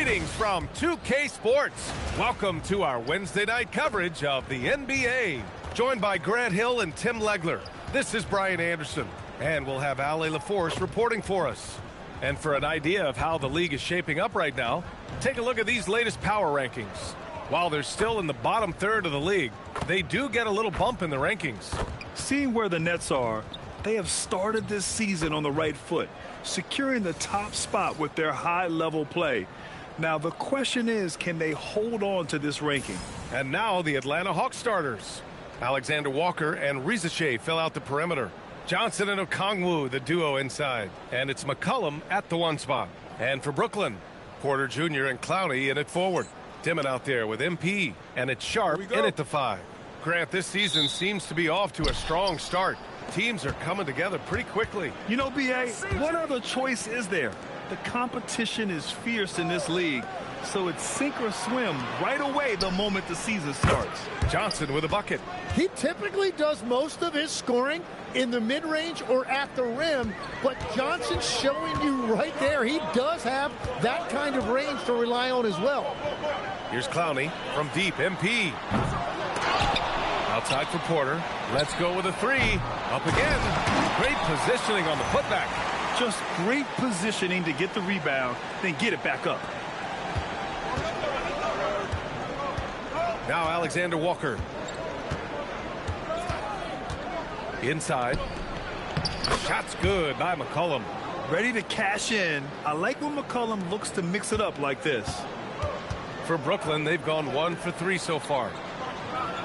Greetings from 2K Sports. Welcome to our Wednesday night coverage of the NBA. Joined by Grant Hill and Tim Legler. This is Brian Anderson, and we'll have Ale LaForce reporting for us. And for an idea of how the league is shaping up right now, take a look at these latest power rankings. While they're still in the bottom third of the league, they do get a little bump in the rankings. Seeing where the Nets are, they have started this season on the right foot, securing the top spot with their high-level play. Now, the question is, can they hold on to this ranking? And now the Atlanta Hawks starters. Alexander Walker and Reza Shea fill out the perimeter. Johnson and Okongwu, the duo inside. And it's McCollum at the one spot. And for Brooklyn, Porter Jr. and Clowney in at forward. Dimon out there with MP. And it's Sharp in at the 5. Grant, this season seems to be off to a strong start. Teams are coming together pretty quickly. You know, B.A., what other choice is there? The competition is fierce in this league, so it's sink or swim right away the moment the season starts. Johnson with a bucket. He typically does most of his scoring in the mid-range or at the rim, but Johnson's showing you right there he does have that kind of range to rely on as well. Here's Clowney from deep, MP. Outside for Porter. Let's go with a 3. Up again. Great positioning on the putback. Just great positioning to get the rebound, then get it back up. Now Alexander Walker. Inside. Shot's good by McCollum. Ready to cash in. I like when McCollum looks to mix it up like this. For Brooklyn, they've gone 1 for 3 so far.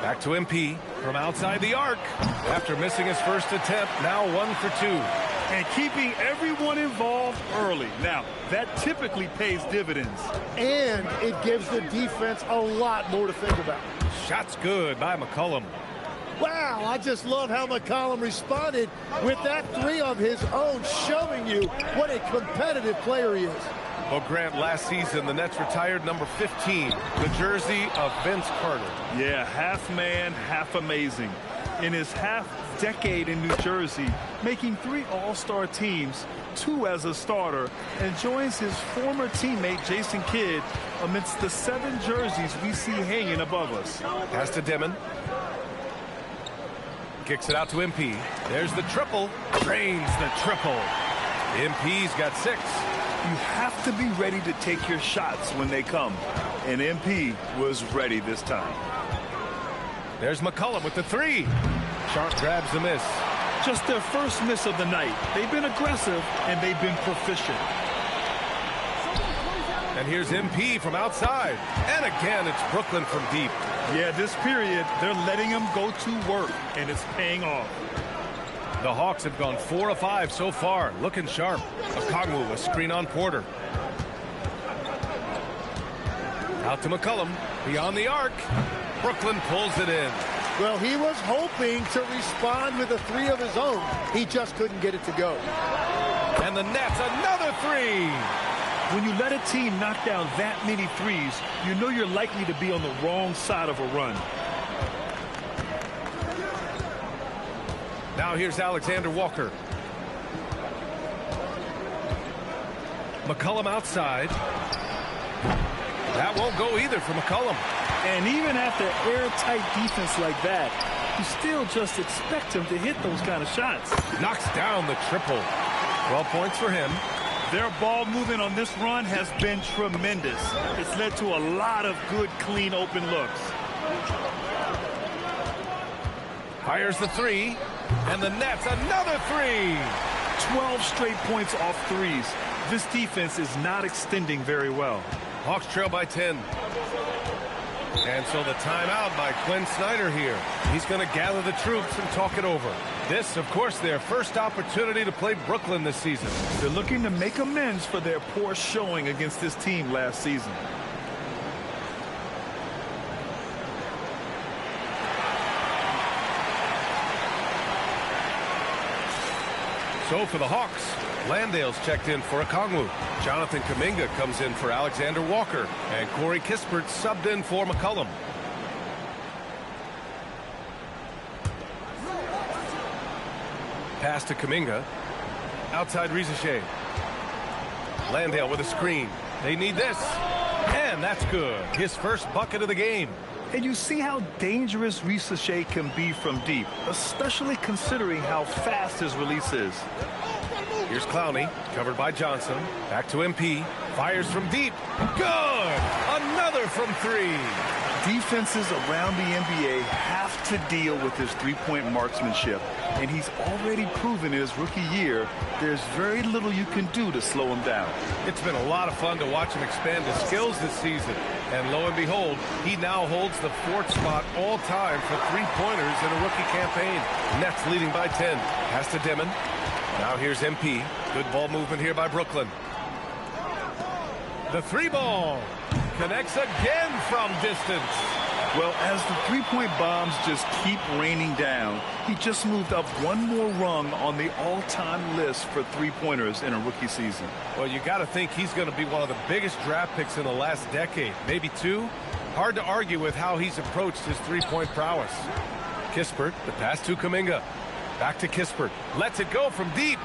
Back to MP from outside the arc. After missing his first attempt, now 1 for 2. And keeping everyone involved early. Now, that typically pays dividends. And it gives the defense a lot more to think about. Shot's good by McCollum. Wow, I just love how McCollum responded with that 3 of his own, showing you what a competitive player he is. Well, Grant, last season, the Nets retired number 15, the jersey of Vince Carter. Yeah, half man, half amazing. In his half-decade in New Jersey, making 3 All-Star teams, 2 as a starter, and joins his former teammate Jason Kidd amidst the 7 jerseys we see hanging above us. Pass to Dimon. Kicks it out to MP. There's the triple. Drains the triple. MP's got 6. You have to be ready to take your shots when they come. And MP was ready this time. There's McCollum with the 3. Sharp grabs the miss. Just their first miss of the night. They've been aggressive, and they've been proficient. And here's MP from outside. And again, it's Brooklyn from deep. Yeah, this period, they're letting him go to work, and it's paying off. The Hawks have gone 4 of 5 so far. Looking sharp. Okongwu, a screen on Porter. Out to McCollum. Beyond the arc. Brooklyn pulls it in. Well, he was hoping to respond with a 3 of his own. He just couldn't get it to go. And the Nets, another 3. When you let a team knock down that many threes, you know you're likely to be on the wrong side of a run. Now here's Alexander Walker. McCollum outside. That won't go either for McCollum. And even after airtight defense like that, you still just expect him to hit those kind of shots. Knocks down the triple. 12 points for him. Their ball movement on this run has been tremendous. It's led to a lot of good, clean, open looks. Fires the 3. And the Nets, another 3. 12 straight points off threes. This defense is not extending very well. Hawks trail by 10. And so the timeout by Quinn Snyder here. He's going to gather the troops and talk it over. This, of course, their first opportunity to play Brooklyn this season. They're looking to make amends for their poor showing against this team last season. So for the Hawks, Landale's checked in for Okongwu. Jonathan Kuminga comes in for Alexander Walker. And Corey Kispert subbed in for McCollum. Pass to Kuminga. Outside Reza Shea. Landale with a screen. They need this. And that's good. His first bucket of the game. And you see how dangerous Risacher can be from deep, especially considering how fast his release is. Here's Clowney, covered by Johnson. Back to MP. Fires from deep. Good! Another from three. Defenses around the NBA have to deal with his three-point marksmanship, and he's already proven in his rookie year there's very little you can do to slow him down. It's been a lot of fun to watch him expand his skills this season. And lo and behold, he now holds the fourth spot all time for three-pointers in a rookie campaign. Nets leading by 10. Pass to Dimon. Now here's MP. Good ball movement here by Brooklyn. The three ball connects again from distance. Well, as the three-point bombs just keep raining down, he just moved up one more rung on the all-time list for three-pointers in a rookie season. Well, you got to think he's going to be one of the biggest draft picks in the last decade, maybe two. Hard to argue with how he's approached his three-point prowess. Kispert, the pass to Kuminga. Back to Kispert. Lets it go from deep.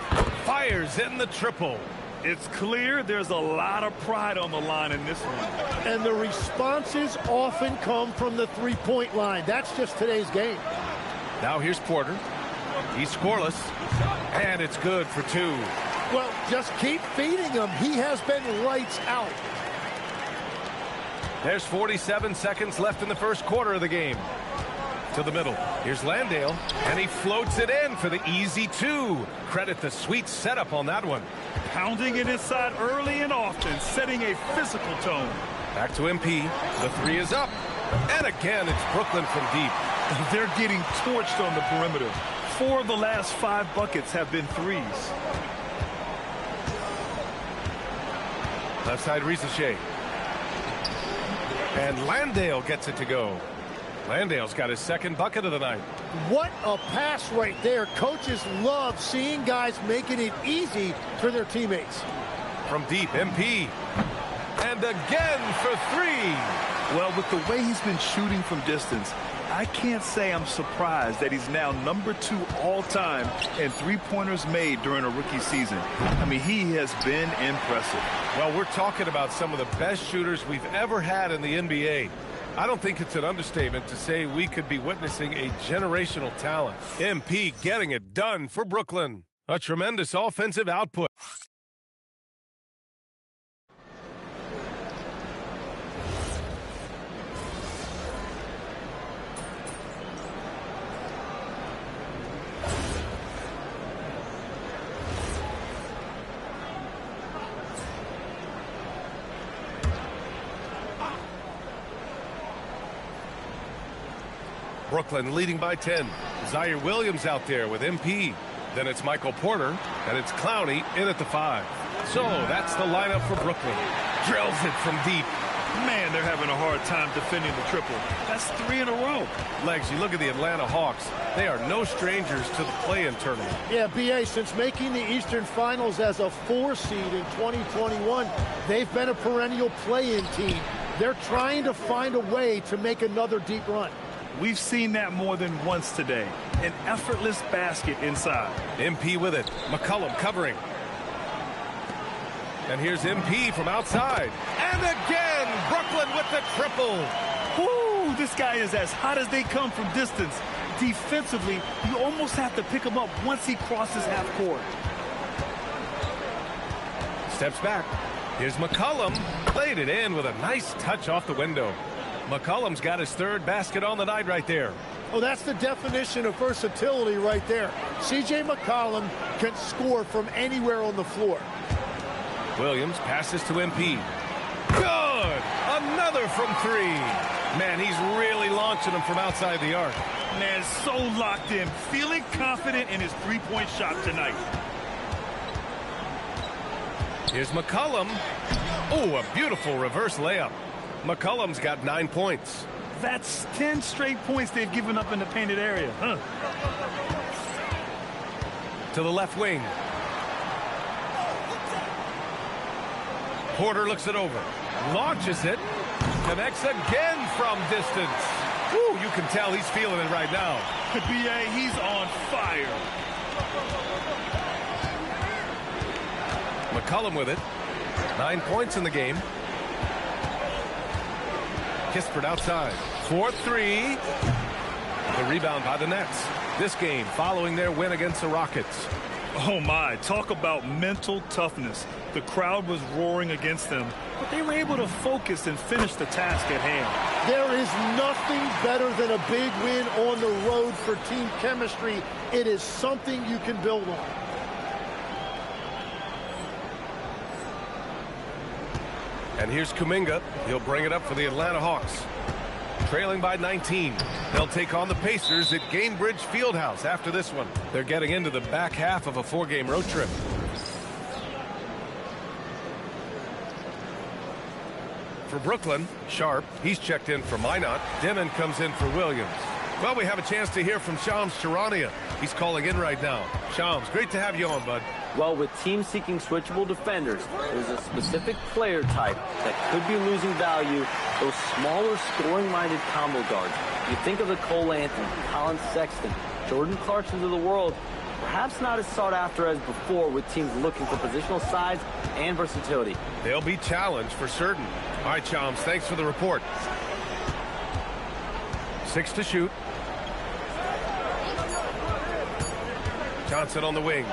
Fires in the triple. It's clear there's a lot of pride on the line in this one. And the responses often come from the three-point line. That's just today's game. Now here's Porter. He's scoreless. And it's good for two. Well, just keep feeding him. He has been lights out. There's 47 seconds left in the first quarter of the game. To the middle. Here's Landale. And he floats it in for the easy two. Credit the sweet setup on that one. Pounding it inside early and often, setting a physical tone. Back to MP. The three is up. And again, it's Brooklyn from deep. They're getting torched on the perimeter. 4 of the last 5 buckets have been threes. Left side, Risacher. And Landale gets it to go. Landale's got his second bucket of the night. What a pass right there. Coaches love seeing guys making it easy for their teammates. From deep, MP. And again for three. Well, with the way he's been shooting from distance, I can't say I'm surprised that he's now number 2 all-time in three-pointers made during a rookie season. I mean, he has been impressive. Well, we're talking about some of the best shooters we've ever had in the NBA. I don't think it's an understatement to say we could be witnessing a generational talent. MP getting it done for Brooklyn. A tremendous offensive output. Brooklyn leading by 10. Zaire Williams out there with MP. Then it's Michael Porter, and it's Clowney in at the 5. So that's the lineup for Brooklyn. Drills it from deep. Man, they're having a hard time defending the triple. That's 3 in a row. Legs, you look at the Atlanta Hawks. They are no strangers to the play-in tournament. Yeah, B.A., since making the Eastern Finals as a 4 seed in 2021, they've been a perennial play-in team. They're trying to find a way to make another deep run. We've seen that more than once today. An effortless basket inside. MP with it. McCollum covering. And here's MP from outside. And again, Brooklyn with the triple. Woo, this guy is as hot as they come from distance. Defensively, you almost have to pick him up once he crosses half court. Steps back. Here's McCollum. Played it in with a nice touch off the window. McCollum's got his 3rd basket on the night right there. Oh, that's the definition of versatility right there. C.J. McCollum can score from anywhere on the floor. Williams passes to MP. Good! Another from 3. Man, he's really launching them from outside the arc. Man, so locked in, feeling confident in his three-point shot tonight. Here's McCollum. Oh, a beautiful reverse layup. McCollum's got 9 points. That's 10 straight points they've given up in the painted area. To the left wing. Porter looks it over. Launches it. Connects again from distance. Woo, you can tell he's feeling it right now. B.A., he's on fire. McCollum with it. 9 points in the game. Kispert outside. 4-3. The rebound by the Nets. This game following their win against the Rockets. Oh my, talk about mental toughness. The crowd was roaring against them, but they were able to focus and finish the task at hand. There is nothing better than a big win on the road for team chemistry. It is something you can build on. And here's Kuminga. He'll bring it up for the Atlanta Hawks. Trailing by 19. They'll take on the Pacers at Gainbridge Fieldhouse after this one. They're getting into the back half of a 4-game road trip. For Brooklyn, Sharp, he's checked in for Minot. Dimon comes in for Williams. Well, we have a chance to hear from Shams Charania. He's calling in right now. Shams, great to have you on, bud. Well, with teams seeking switchable defenders, there's a specific player type that could be losing value, those smaller scoring-minded combo guards. You think of the Cole Anthony, Colin Sexton, Jordan Clarksons of the world, perhaps not as sought after as before with teams looking for positional size and versatility. They'll be challenged for certain. All right, Shams, thanks for the report. 6 to shoot. Johnson on the wing.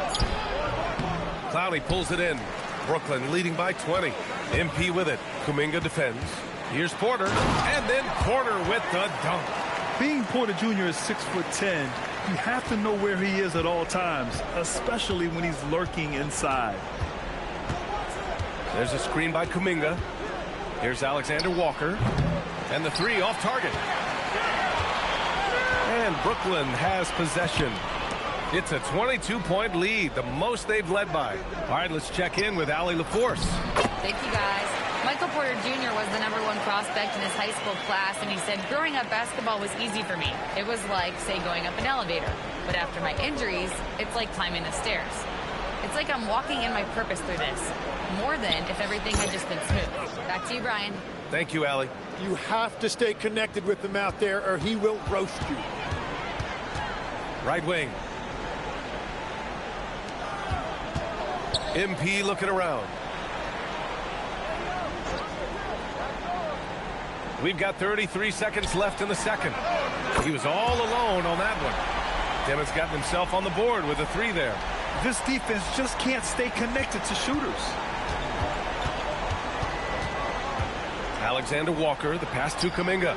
Clowney pulls it in. Brooklyn leading by 20. MP with it. Kuminga defends. Here's Porter. And then Porter with the dunk. Being Porter Jr. is 6'10", you have to know where he is at all times, especially when he's lurking inside. There's a screen by Kuminga. Here's Alexander Walker. And the three off target. And Brooklyn has possession. It's a 22-point lead, the most they've led by. All right, let's check in with Allie LaForce. Thank you, guys. Michael Porter Jr. was the #1 prospect in his high school class, and he said, growing up, basketball was easy for me. It was like, say, going up an elevator. But after my injuries, it's like climbing the stairs. It's like I'm walking in my purpose through this, more than if everything had just been smooth. Back to you, Brian. Thank you, Allie. You have to stay connected with him out there, or he will roast you. Right wing. MP looking around. We've got 33 seconds left in the second. He was all alone on that one. Dimmon's gotten himself on the board with a 3 there. This defense just can't stay connected to shooters. Alexander Walker, the pass to Kuminga.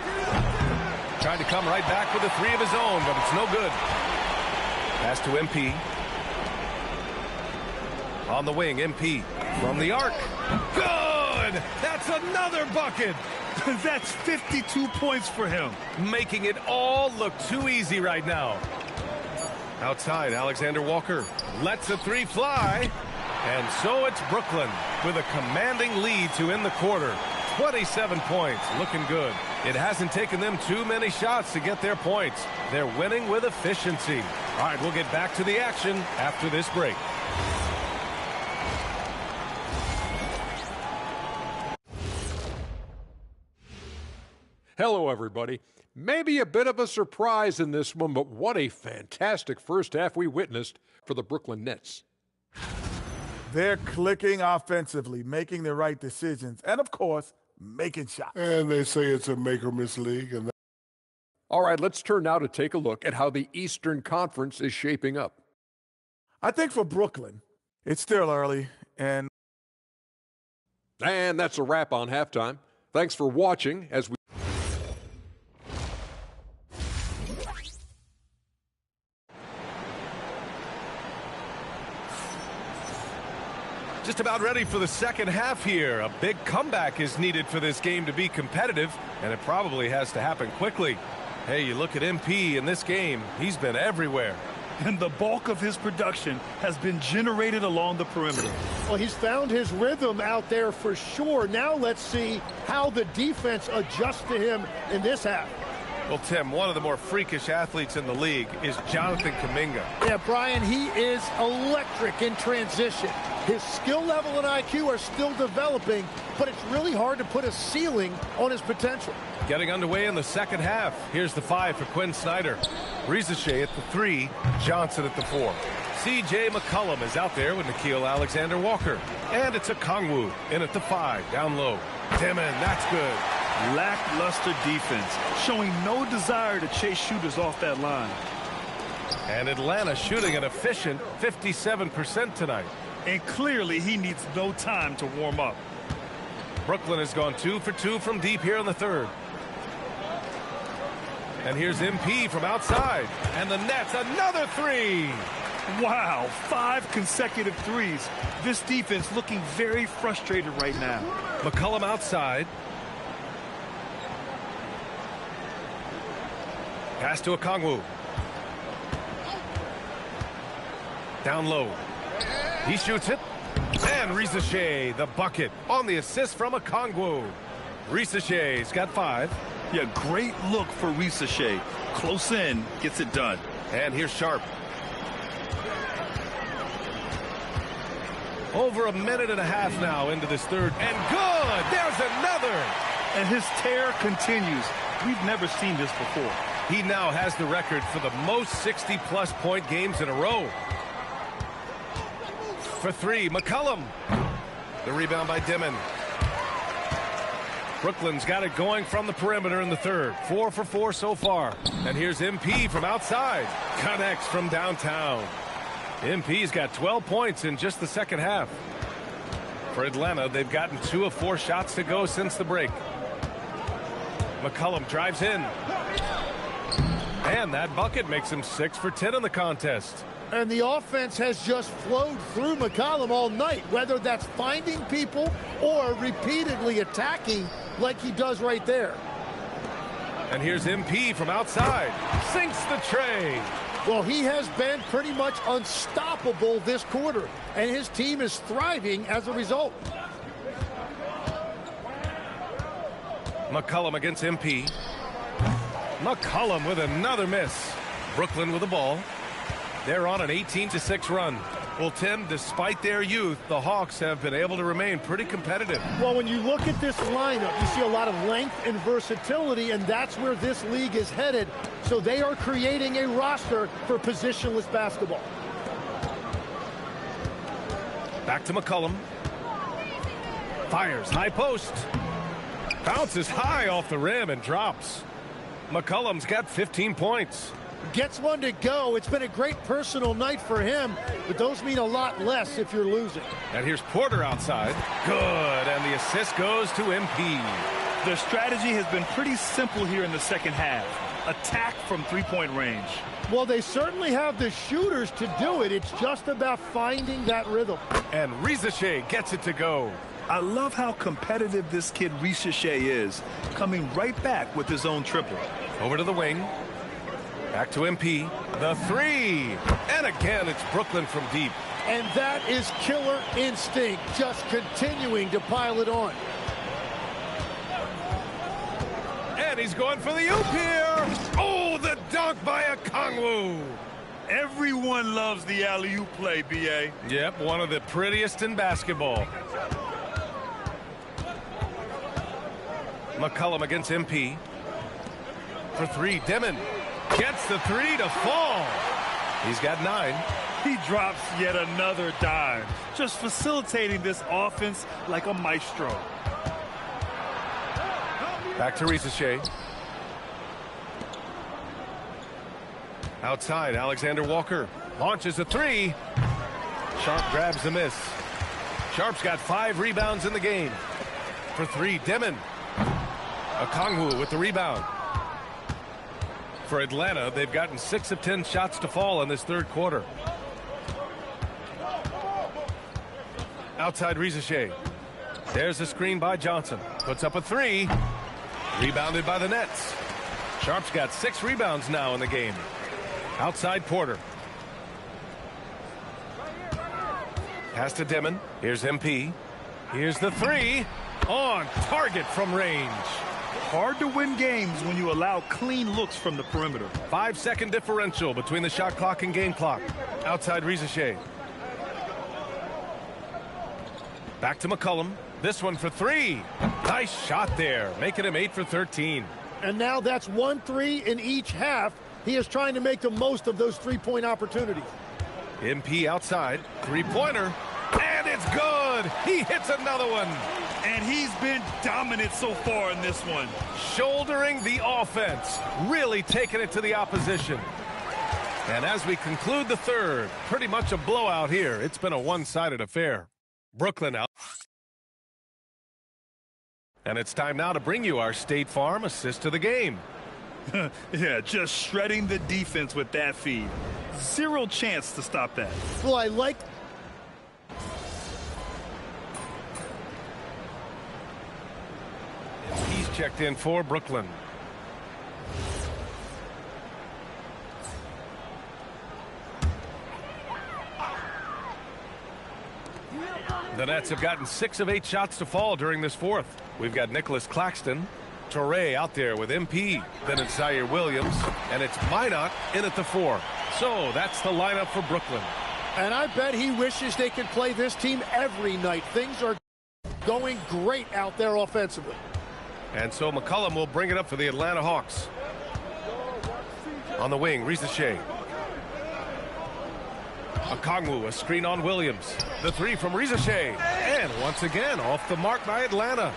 Trying to come right back with a 3 of his own, but it's no good. Pass to MP. On the wing, MP from the arc. Good! That's another bucket! That's 52 points for him. Making it all look too easy right now. Outside, Alexander Walker lets a 3 fly. And so it's Brooklyn with a commanding lead to end the quarter. 27 points, looking good. It hasn't taken them too many shots to get their points. They're winning with efficiency. All right, we'll get back to the action after this break. Hello, everybody. Maybe a bit of a surprise in this one, but what a fantastic first half we witnessed for the Brooklyn Nets. They're clicking offensively, making the right decisions, and, of course, making shots. And they say it's a make-or-miss league. And All right, let's turn now to take a look at how the Eastern Conference is shaping up. I think for Brooklyn, it's still early, and that's a wrap on halftime. Thanks for watching as we Just about ready for the second half here. A big comeback is needed for this game to be competitive, and it probably has to happen quickly. Hey, you look at MP in this game, he's been everywhere. And the bulk of his production has been generated along the perimeter. Well, he's found his rhythm out there for sure. Now let's see how the defense adjusts to him in this half. Well, Tim, one of the more freakish athletes in the league is Jonathan Kuminga. Yeah, Brian, he is electric in transition. His skill level and IQ are still developing, but it's really hard to put a ceiling on his potential. Getting underway in the second half. Here's the 5 for Quinn Snyder. Rizachet at the 3, Johnson at the 4. C.J. McCollum is out there with Nickeil Alexander Walker. And it's a Okongwu in at the 5, down low. Dimon, that's good. Lackluster defense, showing no desire to chase shooters off that line. And Atlanta shooting an efficient 57% tonight. And clearly he needs no time to warm up. Brooklyn has gone 2 for 2 from deep here in the third. And here's MP from outside. And the Nets, another three. Wow, 5 consecutive threes. This defense looking very frustrated right now. McCollum outside. Pass to Okongwu. Down low. He shoots it. And Risacher, the bucket on the assist from Okongwu. Risacher's got 5. Yeah, great look for Risacher. Close in, gets it done. And here's Sharp. Over a minute and a half now into this third. And good! There's another! And his tear continues. We've never seen this before. He now has the record for the most 60-plus point games in a row. For 3, McCollum. The rebound by Dimon. Brooklyn's got it going from the perimeter in the third. 4 for 4 so far. And here's MP from outside. Connects from downtown. MP's got 12 points in just the second half. For Atlanta, they've gotten 2 of 4 shots to go since the break. McCollum drives in. And that bucket makes him 6 for 10 in the contest. And the offense has just flowed through McCollum all night, whether that's finding people or repeatedly attacking like he does right there. And here's MP from outside. Sinks the tray. Well, he has been pretty much unstoppable this quarter, and his team is thriving as a result. McCollum against MP. McCollum with another miss. Brooklyn with the ball. They're on an 18-6 run. Well, Tim, despite their youth, the Hawks have been able to remain pretty competitive. Well, when you look at this lineup, you see a lot of length and versatility, and that's where this league is headed. So they are creating a roster for positionless basketball. Back to McCollum. Fires, high post. Bounces high off the rim and drops. McCollum's got 15 points. Gets one to go. It's been a great personal night for him, but those mean a lot less if you're losing. And here's Porter outside. Good, and the assist goes to MP. Their strategy has been pretty simple here in the second half. Attack from three-point range. Well, they certainly have the shooters to do it. It's just about finding that rhythm. And Risacher gets it to go. I love how competitive this kid Risacher is, coming right back with his own triple. Over to the wing. Back to MP. The three. And again, it's Brooklyn from deep. And that is killer instinct, just continuing to pile it on. And he's going for the oop here. Oh, the dunk by Okongwu. Everyone loves the alley-oop play, B.A. Yep, one of the prettiest in basketball. McCollum against MP. For three, Dimon gets the three to fall. He's got 9. He drops yet another dime, just facilitating this offense like a maestro. Back to Risacher. Outside, Alexander Walker launches a 3. Sharp grabs the miss. Sharp's got 5 rebounds in the game. For 3, Dimon. Okongwu with the rebound. For Atlanta, they've gotten 6 of 10 shots to fall in this third quarter. Outside Risacher. There's a screen by Johnson. Puts up a 3. Rebounded by the Nets. Sharp's got 6 rebounds now in the game. Outside Porter. Pass to Dimon. Here's MP. Here's the 3. On target from range. Hard to win games when you allow clean looks from the perimeter. 5-second differential between the shot clock and game clock. Outside Risacher. Back to McCollum. This one for 3. Nice shot there, making him 8 for 13. And now that's 1-3 in each half. He is trying to make the most of those three-point opportunities. MP outside. 3-pointer. And it's good. He hits another one. And he's been dominant so far in this one. Shouldering the offense, really taking it to the opposition. And as we conclude the third, pretty much a blowout here. It's been a one-sided affair. Brooklyn out. And it's time now to bring you our State Farm assist of the game. Yeah, just shredding the defense with that feed. Zero chance to stop that. Well, I like... He's checked in for Brooklyn. The Nets have gotten 6 of 8 shots to fall during this fourth. We've got Nicholas Claxton, Toure out there with MP. Then it's Zaire Williams, and it's Minot in at the 4. So that's the lineup for Brooklyn. And I bet he wishes they could play this team every night. Things are going great out there offensively. And so McCollum will bring it up for the Atlanta Hawks. On the wing, Risache. Okongwu, a screen on Williams. The 3 from Risache. And once again, off the mark by Atlanta.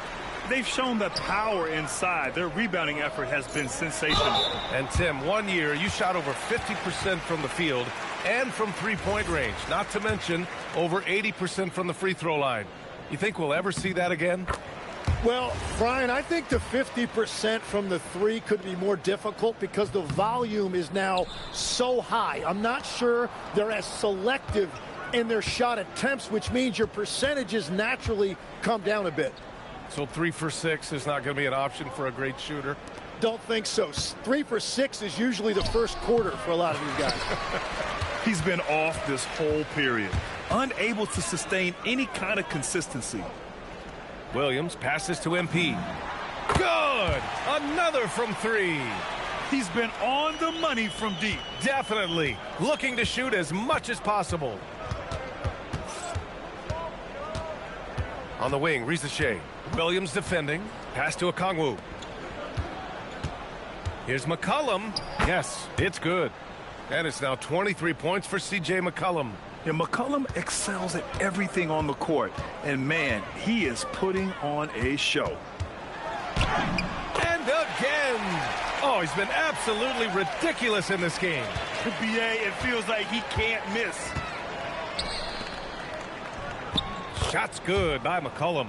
They've shown the power inside. Their rebounding effort has been sensational. And Tim, 1 year, you shot over 50% from the field and from three-point range. Not to mention over 80% from the free throw line. You think we'll ever see that again? Well, Brian, I think the 50% from the 3 could be more difficult because the volume is now so high. I'm not sure they're as selective in their shot attempts, which means your percentages naturally come down a bit. So 3 for 6 is not going to be an option for a great shooter? Don't think so. 3 for 6 is usually the first quarter for a lot of these guys. He's been off this whole period, unable to sustain any kind of consistency. Williams passes to MP. Good! Another from 3. He's been on the money from deep. Definitely. Looking to shoot as much as possible. On the wing, Risache. Williams defending. Pass to Okongwu. Here's McCollum. Yes, it's good. And it's now 23 points for C.J. McCollum. Yeah, McCollum excels at everything on the court. And, man, he is putting on a show. And again. Oh, he's been absolutely ridiculous in this game. BA, it feels like he can't miss. Shot's good by McCollum.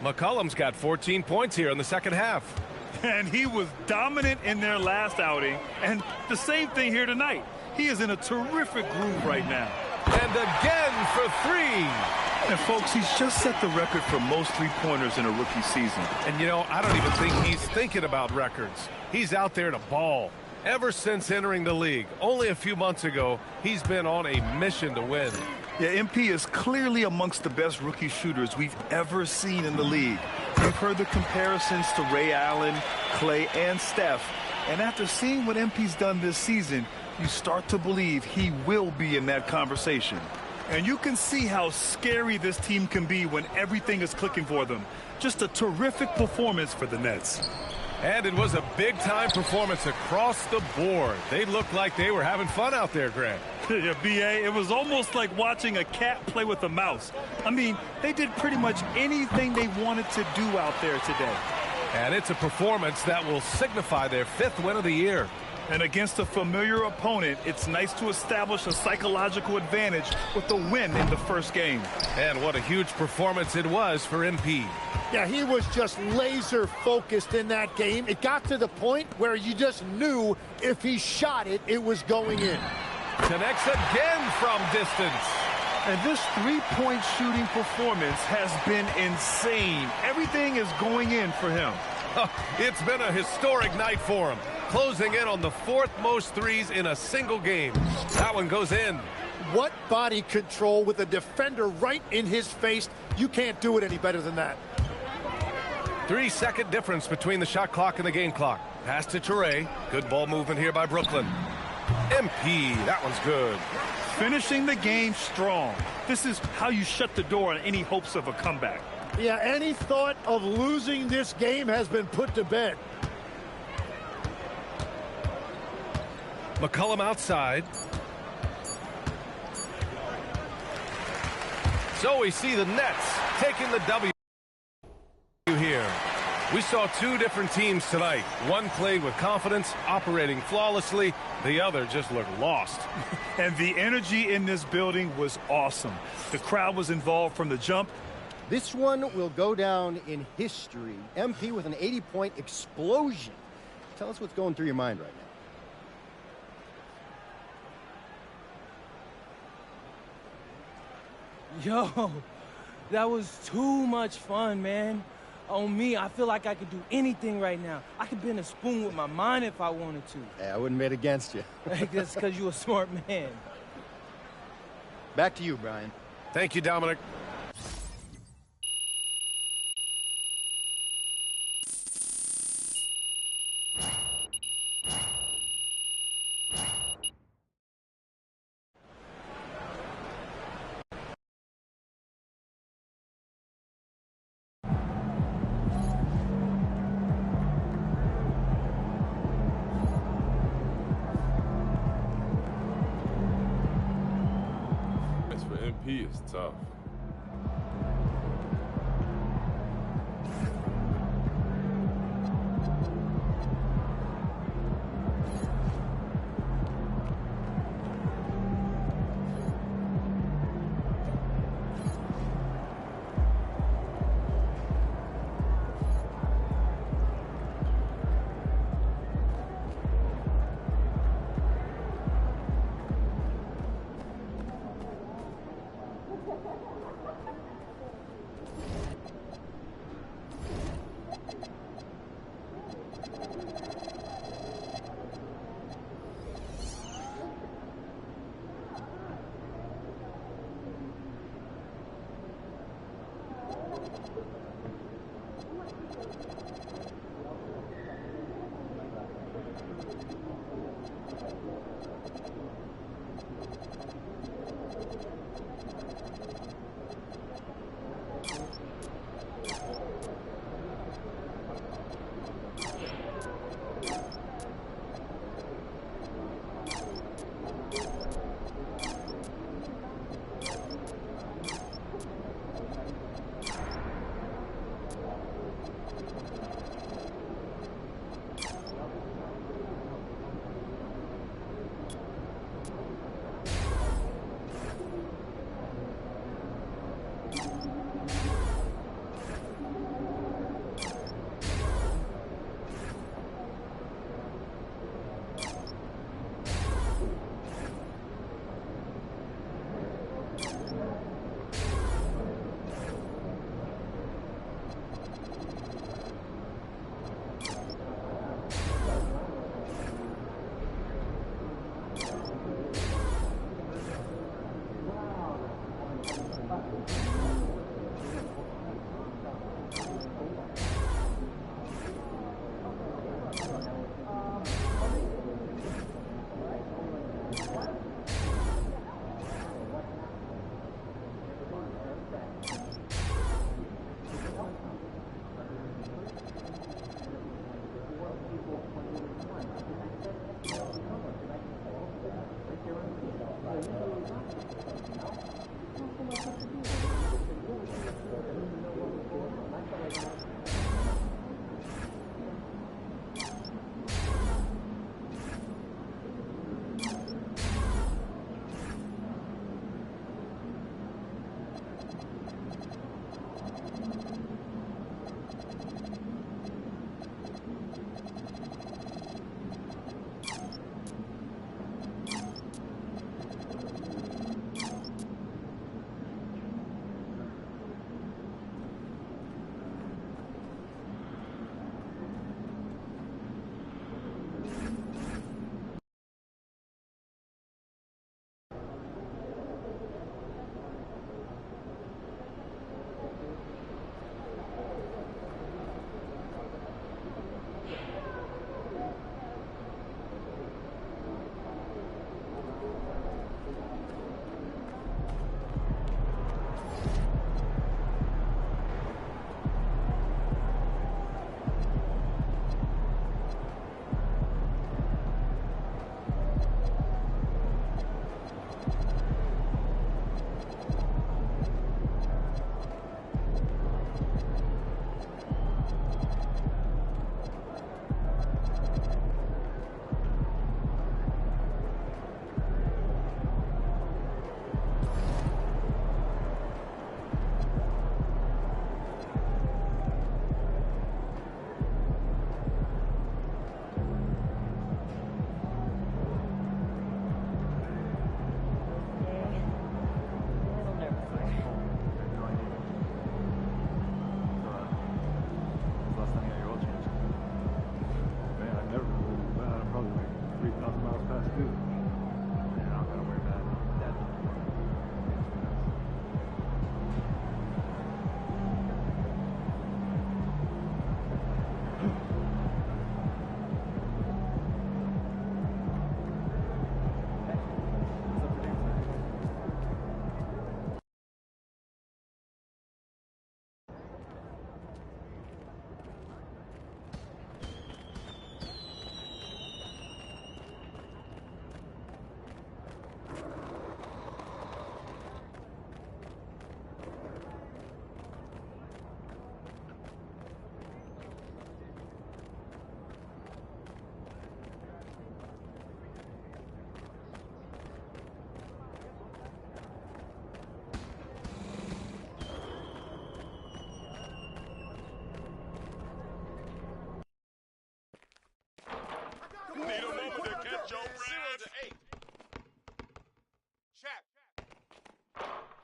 McCollum's got 14 points here in the second half. And he was dominant in their last outing. And the same thing here tonight. He is in a terrific groove right now. And again for 3. And, folks, he's just set the record for most three-pointers in a rookie season. And, you know, I don't even think he's thinking about records. He's out there to ball. Ever since entering the league, only a few months ago, he's been on a mission to win. Yeah, MP is clearly amongst the best rookie shooters we've ever seen in the league. We've heard the comparisons to Ray Allen, Clay, and Steph. And after seeing what MP's done this season, you start to believe he will be in that conversation. And you can see how scary this team can be when everything is clicking for them. Just a terrific performance for the Nets. And it was a big-time performance across the board. They looked like they were having fun out there, Grant. Yeah, B.A., it was almost like watching a cat play with a mouse. I mean, they did pretty much anything they wanted to do out there today. And it's a performance that will signify their 5th win of the year. And against a familiar opponent, it's nice to establish a psychological advantage with the win in the first game. And what a huge performance it was for MP. Yeah, he was just laser focused in that game. It got to the point where you just knew if he shot it, it was going in. Connects again from distance. And this three-point shooting performance has been insane. Everything is going in for him. It's been a historic night for him. Closing in on the 4th most threes in a single game. That one goes in. What body control with a defender right in his face. You can't do it any better than that. 3-second difference between the shot clock and the game clock. Pass to Toure. Good ball movement here by Brooklyn. MP, that one's good. Finishing the game strong. This is how you shut the door on any hopes of a comeback. Yeah, any thought of losing this game has been put to bed. McCollum outside. So we see the Nets taking the W. Here. We saw two different teams tonight. One played with confidence, operating flawlessly. The other just looked lost. And the energy in this building was awesome. The crowd was involved from the jump. This one will go down in history. MP with an 80-point explosion. Tell us what's going through your mind right now. Yo, that was too much fun, man. On me, I feel like I could do anything right now. I could bend a spoon with my mind if I wanted to. Yeah, I wouldn't bet against you. That's because you're a smart man. Back to you, Brian. Thank you, Dominic. He is tough.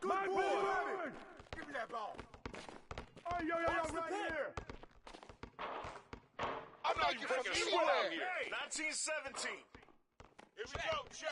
Good boy. Give me that ball. Oh, yo, right here. I'm not even from anywhere. 1917. Here we go. Check.